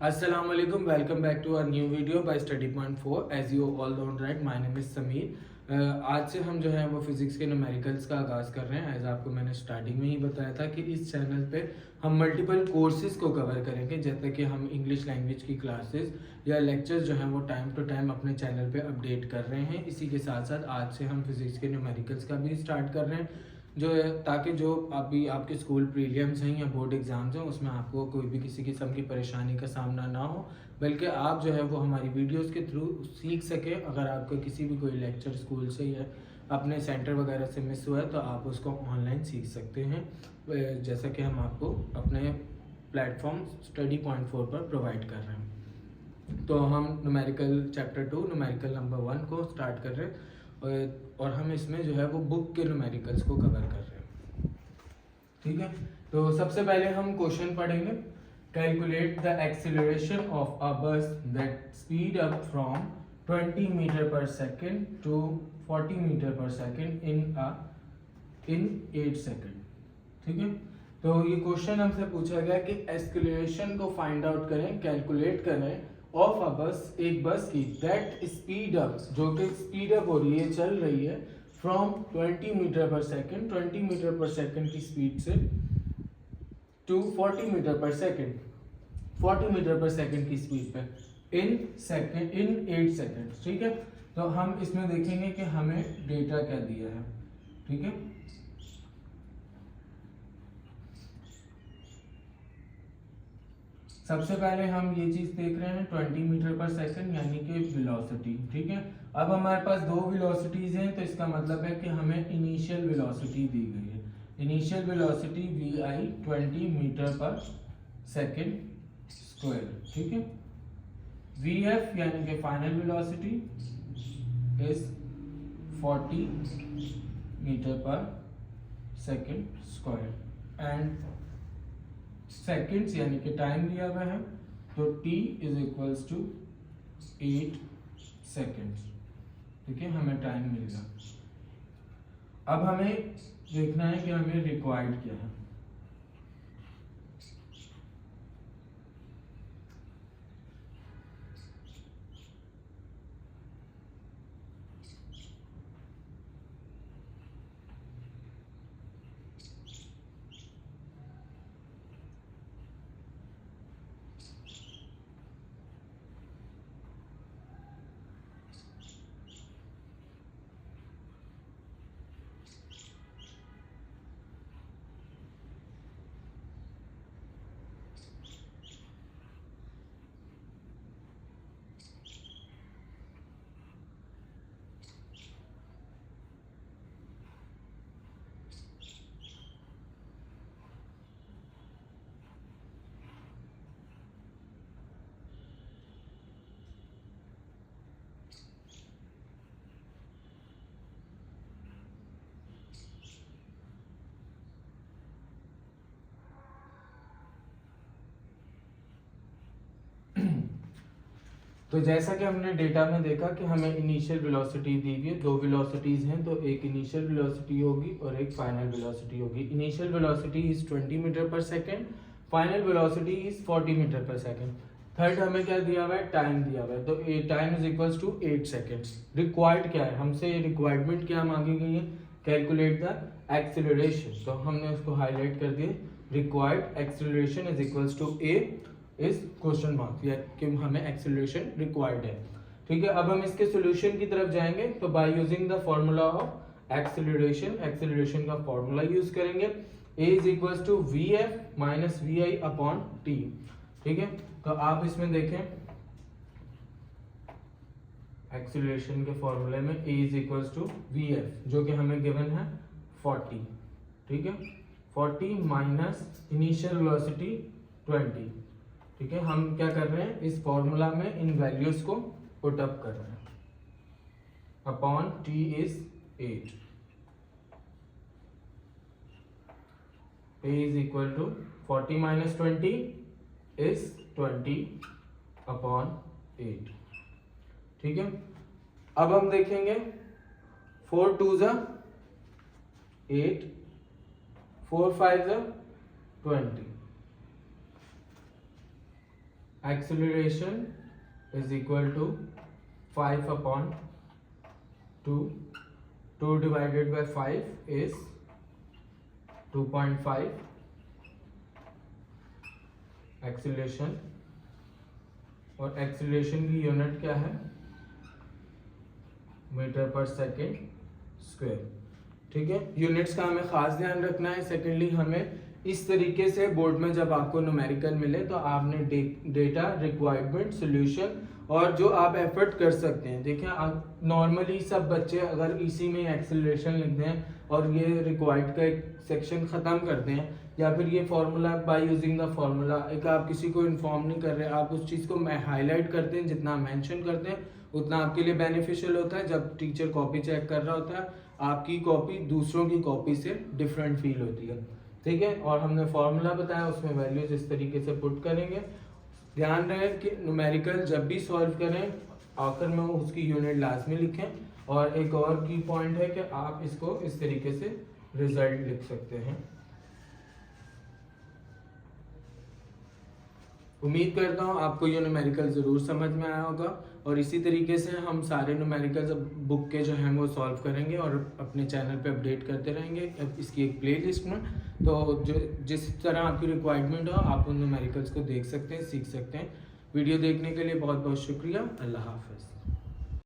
Assalamu alaikum. Welcome back to our new video by Study Point 4. As you all know, right, my name is Sameer. आज से हम जो है वो physics के न्यूमेरिकल्स का आगाज़ कर रहे हैं। एज आपको मैंने स्टार्टिंग में ही बताया था कि इस चैनल पे हम मल्टीपल कोर्सेज को कवर करेंगे, जैसे कि हम इंग्लिश लैंग्वेज की क्लासेस या लेक्चर्स जो हैं वो टाइम टू टाइम अपने चैनल पे अपडेट कर रहे हैं। इसी के साथ साथ आज से हम फिजिक्स के न्यूमेरिकल्स का भी स्टार्ट कर रहे हैं, जो है ताकि जो अभी आपके स्कूल प्रीलियम्स हैं या बोर्ड एग्ज़ाम्स हैं उसमें आपको कोई भी किसी किस्म की परेशानी का सामना ना हो, बल्कि आप जो है वो हमारी वीडियोस के थ्रू सीख सकें। अगर आपको किसी भी कोई लेक्चर स्कूल से या अपने सेंटर वगैरह से मिस हुआ है तो आप उसको ऑनलाइन सीख सकते हैं, जैसा कि हम आपको अपने प्लेटफॉर्म स्टडी पॉइंट 4 पर प्रोवाइड कर रहे हैं। तो हम न्यूमेरिकल चैप्टर 2 न्यूमेरिकल नंबर 1 को स्टार्ट कर रहे हैं और हम इसमें जो है वो बुक के न्यूमेरिकल्स को कवर कर रहे हैं। ठीक है, तो सबसे पहले हम क्वेश्चन पढ़ेंगे। Calculate the acceleration of a bus that speed up from 20 metre per second to 40 metre per second in 8 second. ठीक है, तो ये क्वेश्चन हमसे पूछा गया कि एक्सीलरेशन को फाइंड आउट करें, कैलकुलेट करें ऑफ अ बस, एक बस की दैट स्पीड अप, जो कि स्पीड अप हो रही है, चल रही है from 20 metre per second, 20 metre per second की स्पीड से to 40 metre per second, 40 metre per second की स्पीड पे इन 8 सेकेंड। ठीक है, तो हम इसमें देखेंगे कि हमें डेटा क्या दिया है। ठीक है, सबसे पहले हम ये चीज देख रहे हैं 20 मीटर पर सेकंड यानी कि वेलोसिटी। ठीक है, अब हमारे पास दो वेलोसिटीज हैं, तो इसका मतलब है कि हमें इनिशियल वेलोसिटी दी गई है। Initial velocity V I 20 metre per second square. ठीक है, वी एफ यानी कि final velocity is 40 metre per second square and seconds यानी कि टाइम दिया हुआ है, तो t is equals to 8 seconds. ठीक है, हमें टाइम मिल गया। अब हमें देखना है कि हमें रिक्वायर्ड क्या है। तो जैसा कि हमने डेटा में देखा कि हमें इनिशियल वेलोसिटी दी हुई है, दो वेलोसिटीज हैं, तो एक इनिशियल वेलोसिटी होगी और एक फाइनल वेलोसिटी होगी। Initial velocity is 20 metre per second, final velocity is 40 metre per second. Third हमें क्या दिया हुआ है, टाइम दिया हुआ है, तो time is equals to 8 seconds. Required क्या है, हमसे रिक्वायरमेंट क्या मांगी गई है, कैलकुलेट द एक्सीलरेशन, तो हमने उसको हाईलाइट कर दिया। Required acceleration is equals to a is question mark, या कि हमें एक्सीलरेशन रिक्वायर्ड है। ठीक है, अब हम इसके सॉल्यूशन की तरफ जाएंगे, तो by using the formula of acceleration, acceleration का फॉर्मूला यूज करेंगे। a is equals to V F minus V I upon T. ठीक है, तो आप इसमें देखें एक्सीलरेशन के फॉर्मूले में a is equals to V F, जो कि हमें गिवन है 40। ठीक है, 40 माइनस इनिशियल वेलोसिटी 20। ठीक है, हम क्या कर रहे हैं, इस फॉर्मूला में इन वैल्यूज को पुट अप कर रहे हैं upon t is 8। a is equal to 40 minus 20 is 20 upon 8। ठीक है, अब हम देखेंगे 4 2 जा 8, 4 5 जा 20, acceleration is equal to 5/2, 2 divided by 5 is 2.5 acceleration, और एक्सेलरेशन की यूनिट क्या है, मीटर पर सेकेंड स्क्वायर। ठीक है, यूनिट्स का हमें खास ध्यान रखना है। सेकेंडली हमें इस तरीके से बोर्ड में जब आपको न्यूमेरिकल मिले तो आपने डेटा, रिक्वायरमेंट, सॉल्यूशन और जो आप एफर्ट कर सकते हैं। देखिए, आप नॉर्मली सब बच्चे अगर इसी में एक्सेलरेशन लिख दें और ये रिक्वायर्ड का एक सेक्शन ख़त्म करते हैं, या फिर ये formula by using the formula, एक आप किसी को इन्फॉर्म नहीं कर रहे, आप उस चीज़ को हाईलाइट करते हैं, जितना मेंशन करते हैं उतना आपके लिए बेनिफिशियल होता है। जब टीचर कॉपी चेक कर रहा होता है, आपकी कॉपी दूसरों की कॉपी से डिफरेंट फील होती है। ठीक है, और हमने फार्मूला बताया, उसमें वैल्यूज इस तरीके से पुट करेंगे। ध्यान रहे कि न्यूमेरिकल जब भी सॉल्व करें आखिर में उसकी यूनिट लाजमी लिखें। और एक और की पॉइंट है कि आप इसको इस तरीके से रिजल्ट लिख सकते हैं। उम्मीद करता हूँ आपको ये न्यूमेरिकल ज़रूर समझ में आया होगा, और इसी तरीके से हम सारे न्यूमेरिकल्स बुक के जो हैं वो सॉल्व करेंगे और अपने चैनल पे अपडेट करते रहेंगे इसकी एक प्लेलिस्ट में। तो जो जिस तरह आपकी रिक्वायरमेंट हो आप उन न्यूमेरिकल्स को देख सकते हैं, सीख सकते हैं। वीडियो देखने के लिए बहुत बहुत शुक्रिया। अल्लाह हाफ़िज़।